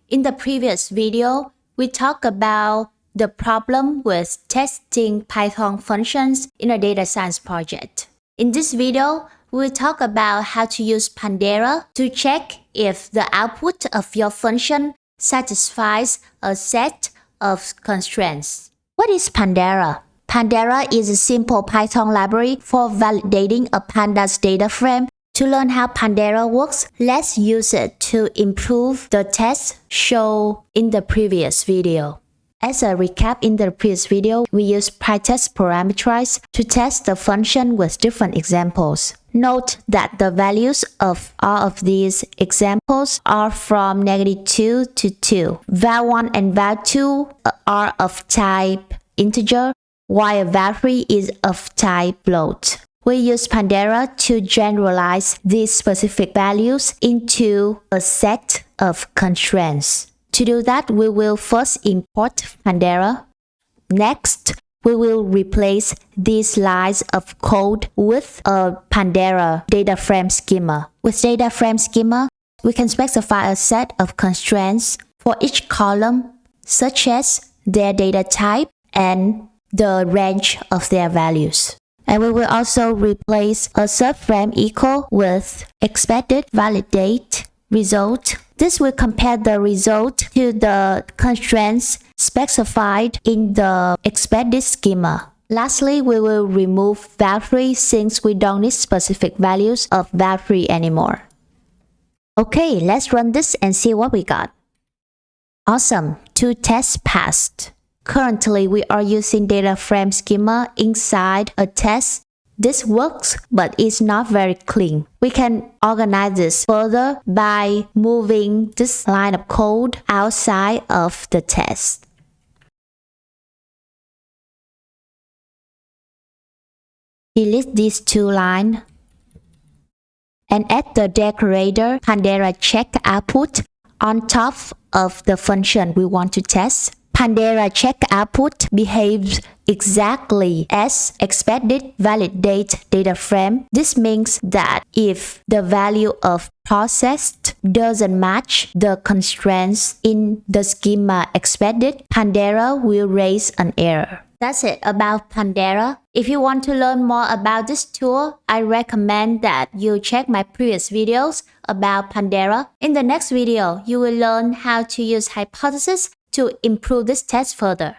In the previous video, we talked about the problem with testing Python functions in a data science project. In this video, we'll talk about how to use Pandera to check if the output of your function satisfies a set of constraints. What is Pandera? Pandera is a simple Python library for validating a Pandas data frame. To learn how Pandera works, let's use it to improve the tests shown in the previous video. As a recap, in the previous video, we used PyTest parameterize to test the function with different examples. Note that the values of all of these examples are from -2 to 2. Val1 and val2 are of type integer, while val3 is of type float. We use Pandera to generalize these specific values into a set of constraints. To do that, we will first import Pandera. Next, we will replace these lines of code with a Pandera DataFrameSchema. With DataFrameSchema, we can specify a set of constraints for each column, such as their data type and the range of their values. And we will also replace a subframe equal with expected validate result. This will compare the result to the constraints specified in the expected schema. Lastly, we will remove val3 since we don't need specific values of val3 anymore. Okay, let's run this and see what we got. Awesome, 2 tests passed. Currently, we are using DataFrameSchema inside a test. This works, but it's not very clean. We can organize this further by moving this line of code outside of the test. Delete these 2 lines and add the decorator Pandera check output on top of the function we want to test. Pandera check output behaves exactly as expected validate data frame. This means that if the value of processed doesn't match the constraints in the schema expected, Pandera will raise an error. That's it about Pandera. If you want to learn more about this tool, I recommend that you check my previous videos about Pandera. In the next video, you will learn how to use hypothesis to improve this test further.